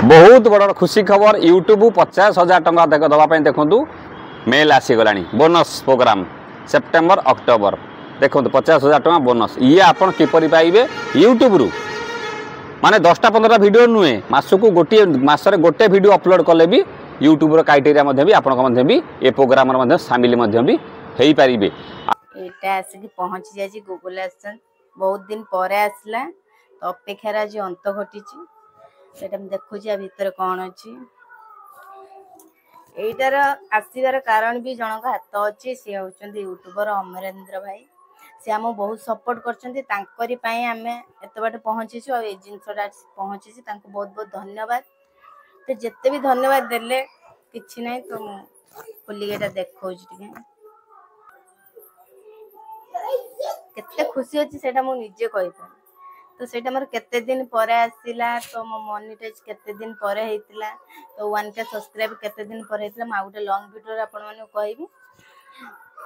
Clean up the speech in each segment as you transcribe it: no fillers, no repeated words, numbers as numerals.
बहुत बड़ खुशी खबर यूट्यूब 50,000 टंका दवाई देखूँ मेल आसीगला बोनस प्रोग्राम सेप्टेम्बर अक्टोबर देखो 50,000 टंका बोनस ये आपन किपरि पाइबे यूट्यूब रु माने 10-15 वीडियो नुहे मासको गोटे मासरे गोटे वीडियो अपलोड कले भी यूट्यूब क्राइटेरिया भी आपन भी ए प्रोग्राम सामिल भी हेई पारिबे। एटा आसिक पहुंच जाई गूगल एडसेंस बहुत दिन परे आसला तो अपेक्षार आज अंत घटी सेटा देखु भितर कौन अच्छी एटार आसबार कारण भी जनक हाथ अच्छे सी होती यूट्यूबर अमरेंद्र भाई सी आम बहुत सपोर्ट करके आम एत बाट पहुँचीचु और जिनसा पहुँची बहुत बहुत धन्यवाद। तो जिते भी धन्यवाद देले किसी ना तो खोलिक देखा केते खुशी अच्छी से मुझे कही तो सेटा मोर केते दिन परे आसिला तो मो मोनेटाइज केते दिन परे हेतिला तो 1K सब्सक्राइब केते दिन परे हेतिला मा गोटे लॉन्ग वीडियो आपन माने कहबी।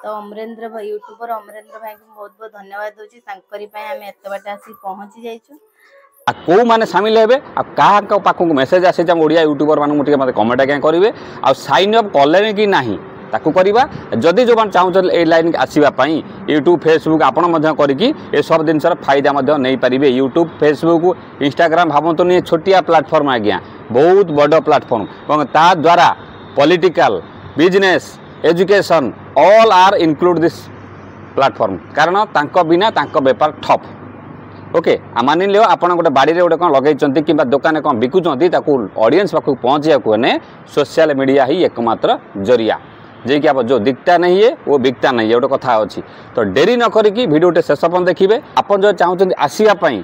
तो अमरेंद्र भाई यूट्यूबर अमरेंद्र भाई को बहुत बहुत धन्यवाद दोची तांकरी पय हम एत बाट आसी पहुंची जाइछु। आ को माने शामिल हेबे आ काहा का पाखु मेसेज आसे जे ओडिया यूट्यूबर माने मुटिके मते कमेंट आके करिवे आ साइन अप कलेन कि नाही ताकू करिबा जदि जो चाहूँ ए लाइन आसवाई यूट्यूब फेसबुक आपण करिकी ए सब जिनसर फायदा नहीं पारे। यूट्यूब फेसबुक इंस्टाग्राम भावतु नहीं छोटिया प्लाटफर्म आज्ञा बहुत बड़ प्लाटफर्म और ता द्वारा political business education all are include this platform कारण तांको बिना तांको बेपार ठप। ओके मानि लियो आपण गोटे बाड़ी रे गोटे कौन लगे कि दुकान कौन बिकुचंती ताकू ऑडियंस पाखु पहुँचा सोशल मीडिया ही एकमात्र जरिया जे कि आप जो दिखता नहीं है वो बिकता नहीं है गोटे कथा अच्छी। तो डेरी न करिकी वीडियोटे शेष पर्यंत देखिए आपन जो चाहते आसवाई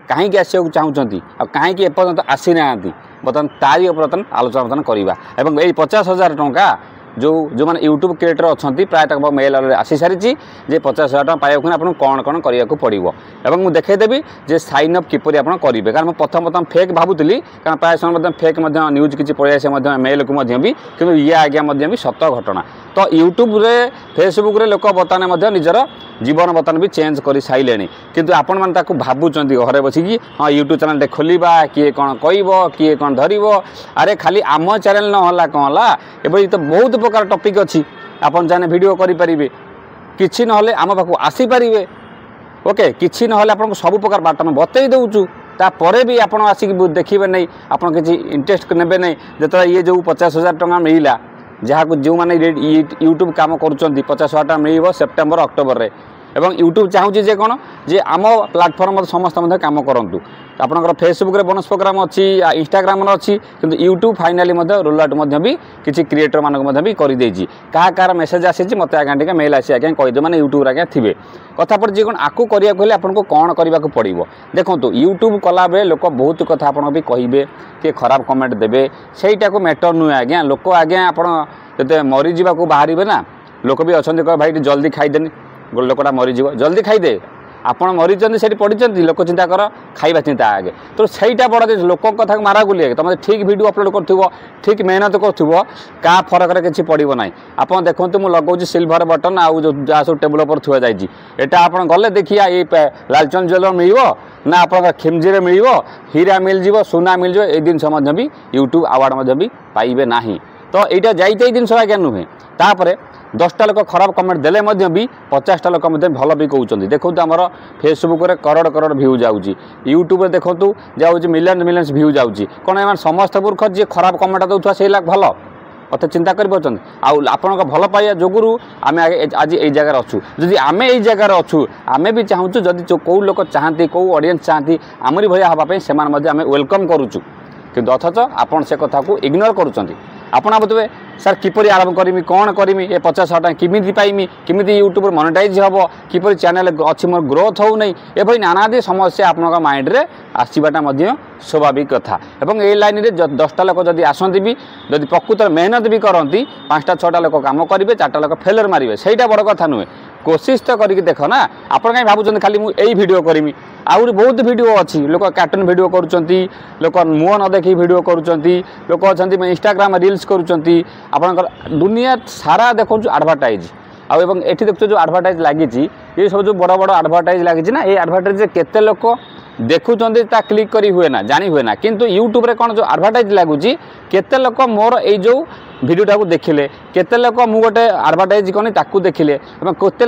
कहीं आसवा चाहते और कहीं एपर्यंत आसी ना बर्तमान तारी बर्तमान आलोचना बर्तमान करवा और ये 50,000 टंका जो मैंने यूट्यूब क्रिएटर अच्छा प्राय मेल आसी सारी 50,000 टका पाइबा आपको कौन कौन करने पड़ो और मुझे देखदेवी जे साइन अप किपर आप करेंगे कारण प्रथम फेक भावुली कारण प्राय समय फेक न्यूज किसी पलैसे मेल को भी कि ये आज्ञा भी सत घटना। तो यूट्यूब रे फेसबुक रे लोक बर्तमान निजर जीवन बर्तमान भी चेंज कर सारे किंतु आपण मैंने भावुं घरे बसिकी हाँ यूट्यूब चैनल खोलिबा किए कौन कह किए कौन धर अरे खाली आम चैनल ना कौन है तो बहुत प्रकार टॉपिक अच्छी आपन जाने वीडियो करि परिबे किछि नहले आम पाखु आसी परिबे। ओके किछि नहले आपन सब प्रकार बात हम बतई दउचु तापरे भी आपन आसिक देखिबे नहीं आपन किछि इंटरेस्ट नेबे नहीं जतरा ये जो 50,000 टका मिला जहाँ जो मैंने यूट्यूब काम करुँच 50,000 टका मिल सेप्टेम्बर अक्टोबर रे एवं यूट्यूब चाहूँगी जे कौन जे आम प्लाटफर्म समस्त काम करूँ आपंकर फेसबुक रे बोनस प्रोग्राम अच्छी इंस्टाग्राम अच्छी किंतु यूट्यूब फाइनाली रोल आउट भी किसी क्रिएटर मानक भी करदेजी क्या मेसेज आसी मत आज्ञा टे मेल आसी आज्ञा कहीदे मैंने यूट्यूब आज्ञा थे कथा पड़े कौन आपको करने आपको कौन करने पड़ो देखो यूट्यूब कला बेले लोक बहुत कथा आप कहे कि खराब कमेंट देवे सहीटा को मैटर नुहे आज्ञा लोक आज्ञा आप मरीजा बाहर ना लोक भी अच्छा कह भाई जल्दी खाईदेनी गोटे लोकटा मरीज जल्दी खाईदे आपड़ मरीज से पढ़ी लोक चिंता कर खाଇବା चिंता आगे तो सहीटा बड़ा लोक कथा मारा गुलिए तुम ठीक वीडियो अपलोड कर ठीक मेहनत कर क्या फरक किसी पड़ो ना आप देखो मुझे लगौर सिल्वर बटन आउ जहाँ सब टेबुल पर थुआ जाइए एटा आप गले देखिए ये लालचंद ज्वेलर मिल ना आप खिमजी मिल हीरा मिल जाव सुना मिल जाए ये जिन भी यूट्यूब आवार्ड भी पाइबे ना। तो यहाँ जाई जिन आज्ञा नुहे तापर 10टा लोक खराब कमेंट देले भी 50टा लोक भल भी कहते देखो आमर फेसबुक रे करोड़ करोड़ भ्यू जाऊँगी यूट्यूब रे देखो जाऊँगी मिलियन भ्यू जाऊँगी कौन एम समस्त मूर्ख जी खराब कमेंट दौथा से भल मत चिंता कर आपण भल पाइबा जोगुरु आम आज ये जगार अच्छू जदि आम ये जगार अच्छू आम भी चाहूँ जदि कौ लोक चाहती कौ ऑडियंस चाहती आमरी भाया हाँपाई से वेलकम करुचु कि अथच आपन से कथा को इग्नोर करुँच आपण भावे सर किपरि आरंभ करमी कौन करमी ये 50,000 टका किमिति पाइमी किमिति यूट्यूब मोनेटाइज हम किपरि चैनल अच्छी मोर ग्रोथ हो नहीं ये नानादी समस्या आपन माइंड रे आसवाटा स्वाभाविक कथा और ये लाइन रे 10टा लोक जदि आसती भी जदि प्रकृत मेहनत भी करती 5टा-6टा लोक काम करेंगे 4टा लोक फेलर मारे सहीटा बड़ कथा नुहे कोशिश तो करके देख ना आप कहीं भावुं खाली मुझे भिड करमी आउरी बहुत वीडियो अच्छी लोक कार्टून वीडियो करुँच लोक मुह न देखी वीडियो करुँच लोक अच्छा इंस्टाग्राम रील्स करुँच आपंकर दुनिया सारा देखो एडभर्टाइज आठी देखो जो एडभर्टाइज लगी ये सब जो बड़ बड़ एडभर्टाइज लगी ना ये एडभर्टाइज केते लोक देखुंत क्लिक करी हुए ना जानी हुए ना किंतु यूट्यूब रे कौन जो एडवर्टाइज लगुच केते लोक मोर ये जो भिडियोटा को देखिले केते लोक मु गोटे एडवर्टाइज कनी ताकू देखिले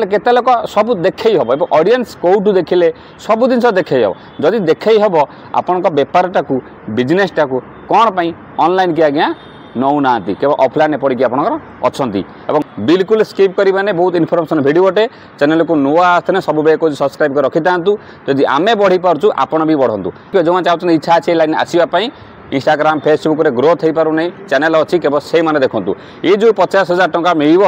केते लोक सब देखई हबो एवं ऑडियंस कोठू देखिले सब जिनस देखई हबो जदि देखई हबो आपन को व्यापारटा को बिजनेसटा को कौन पई ऑनलाइन के आज्ञा नौना केवल ऑफलाइन पड़ी आपंकर अच्छा बिल्कुल स्किप करें बहुत इनफॉरमेशन वीडियो गोटे चैनल को नुआ आसने सब बेले को सब्सक्राइब कर रखी था जदि आमे बढ़ी पार्छु आपण भी बढ़ु जो चाहते इच्छा अच्छे लाइन आसवाई इंस्टाग्राम फेसबुक रे ग्रोथ हो पार नहीं चैनल अच्छी केवल से मैंने देखूँ ये जो 50,000 टंका मिल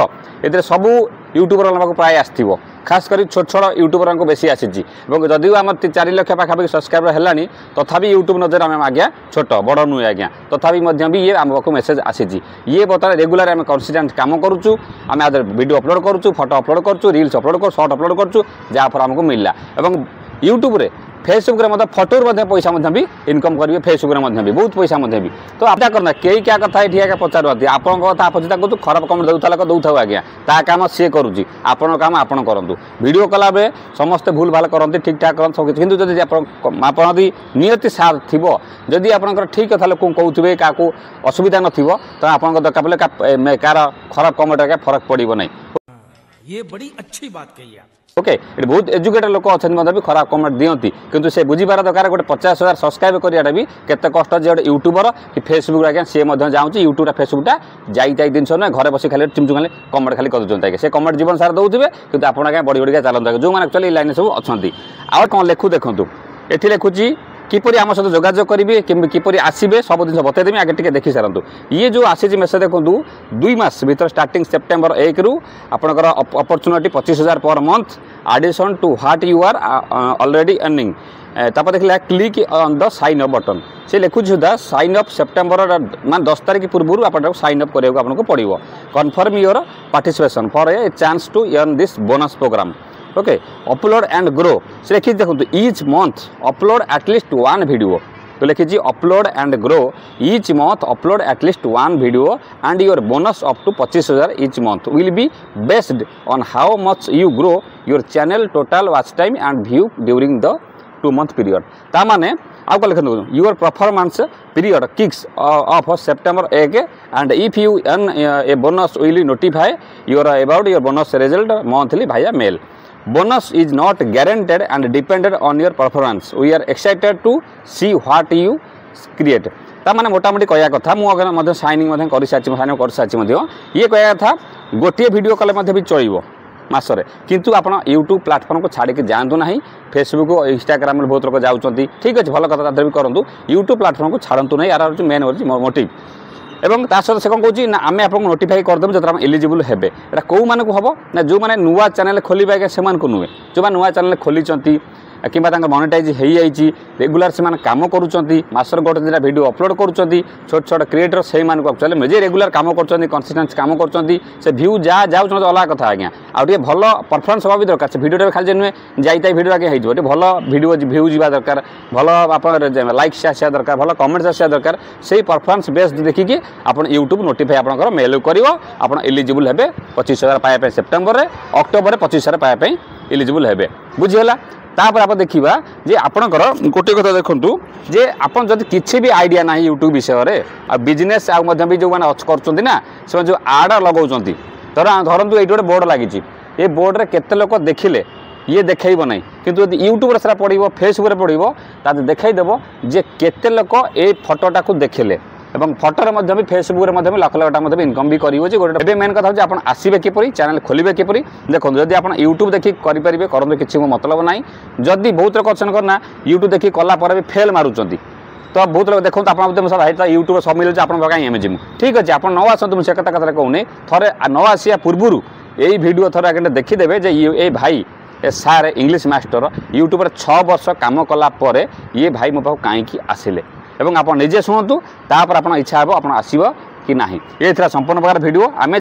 ए सबू यूट्यूबर वाला प्राय आसो खास कर छोट छोट यूट्यूबर को बेसी आसी जदिव आम 4 लाख पाखापाखि सब्सक्राइबर है तथापि यूट्यूब नजर आम आज्ञा छोट बड़ नुहे आज्ञा तथापि भी ये आम पाक मेसेज आसी ये बता रेगुलर आम कन्सिस्टेंट काम करूँ आम आदर वीडियो अपलोड करूँ फोटो अपलोड करूँ रील्स अपलोड कर शॉर्ट अपलोड करूँ जहाँफल आमको मिलला और यूट्यूब रे फेसबुक रे फोटो पैसा भी इनकम करेंगे फेसबुक रे भी बहुत पैसा भी तो आप करना कई क्या कथा ये पचार आपन कथा आप चिंता करूँ खराब कमेंट दूसरा लोक दौथा आज्ञा ता काम सी करुँच आपण काम आपड़ करूँ वीडियो कला बेले समस्ते भूल भाल करते ठीक ठाक करते सब किसी कितु जदि नियति साथ थी जदि आप ठीक कथा लोक कहते क्या असुविधा नथिबो तो आप दरकार पड़े कार खराब कमेंट आज्ञा फरक पड़ो नहीं। ये बड़ी अच्छी बात कही आप ओके ये बहुत एजुकेटेड लोक अच्छा भी खराब कमेंट दिखती किंतु से बुझीपार दरकार गोटे 50,000 सब्सक्राइब कराटा भी केते कष्ट जे गोटे यूट्यूबर कि फेसबुक आज्ञा सी जाऊँगी यूट्यूब फेसबुकटा जाई जिनस ना घर बस खाली चिमचु खाली कमेंट खाली कर दूसरे से कमेंट जीवन सारा दौथे कि आप बढ़ी बढ़िया चलते जो मैंने एक्चुअली लाइन सब अच्छा आउ कौन लिखु देखूँ ये लिखुची किपरि आम सहित जोगाजोग करेंगे किपरि आसवे सब जिन बतईदेवी आगे टे देखी सारतु ये जो आसी मेसेज देखूँ 2 मास भर स्टार्टिंग सेप्टेम्बर 1 रु आपंकर opportunity 25,000 per month addition to what you are already earning तापर देखला click on the sign up button से लिखुच सुधा साइन अप सेप्टेम्बर मान 10 तारीख पूर्व आपको साइन अप करने आपको पड़ो confirm your participation for a chance to earn this bonus programme okay upload and grow से लिखी देखो each month upload at least 1 video तो लिखी upload and grow each month upload at least 1 video and your bonus up to 25,000 each month will be based on how much you grow your channel total watch time and view during the 2 month period ता माने आउ लिख your performance period kicks off September 1 and if you earn a bonus will notify your about your bonus result monthly भाया mail bonus is not guaranteed and dependent on your performance we are excited to see what you create ता माने मोटामोटी कहया कथा मु signing कर सारी ये कहया कथा गोटे वीडियो कले भी चलो मासरे किंतु आप यूट्यूब प्लेटफॉर्म को छाड़ी के जातु ना फेसबुक और इंस्टाग्राम बहुत लोग जाऊँच ठीक अच्छे भल कथा भी करूँ यूट्यूब प्लेटफॉर्म को छाड़ू ना यार हूँ मेन हूँ मोटिव एवं ता सहित से कौन कौन ना आम आपको नोटिफाई करदेव जो एलिजिबल हे यहाँ कौ मानक हम ना जो मैंने नुआ चैनल खोलिबा आज्ञा से नुहे जो मैंने नुआ चैनल खोली कि मोनेटाइज हो जाइए रेगुलर से काम करुँचर गोटे 2टा वीडियो अपलोड करुँच छोट छोट क्रिएटर से एक्चुअली मुझे रेगुलर काम कर कंसिस्टेंस काम कर भ्यू जहाँ जाऊँ अलग कथा आज्ञा आगे भल परफॉर्मेंस हवा भी दरकार से भिडियो खाली नुहे जाइए भिडियो आगे हो भल भिडियो भ्यू जावा दरकार भल आप लाइक्स आसा दरकार भल कमेंट्स आसा दरकार से परफॉर्मेंस बेस देखिए आप यूट्यूब नोटिफाई आप मेल कर आप एलिजिबल हे 25,000 पाइबा सेप्टेम्बर में अक्टोबर 25,000 पाइबा एलिजिबल हे बुझीगला तापर आप देखा जे आपणकर गोटे कथा देखूँ जे आपन जदि किसी भी आइडिया ना यूट्यूब विषय आ बिजनेस भी जो मैंने करना से जो आड लगाऊँ धरतु ये गोटे बोर्ड लगी ये बोर्ड रे केते लोक देखिले ये देखब ना किंतु यदि यूट्यूब से पड़ो फेसबुक पड़ो ताते देखईदेव जे केते लोक ये फोटोटा को देखिले एवं फोटोरे भी फेसबुक रे लाख लाख टाइम इनकम भी करेंगे मेन कथा हूँ आप आसवे किपरि चैनल खोलिबे किपरि देखो जदि आप यूट्यूब देखिए करेंगे करूँ किसी मतलब ना जदि बहुत लोग अच्छा करना यूट्यूब देखिए कलापर भी फेल मारुंट तो बहुत लोग देखो आप भाई यूट्यूब सब मिले आप कहीं जिमु ठीक अच्छे आप न आसतु मुझे कथा कथा कहूनी थे न आसिया पूर्व यही वीडियो थोड़ा आगे देखीदे ये भाई ए सार इंग्लिश मास्टर यूट्यूब 6 वर्ष काम कलापर ये भाई मो पाक कहीं आसिले एवं आप निजे शुणु तापर आप इच्छा हे आप आसव कि ना ये संपूर्ण प्रकार वीडियो आम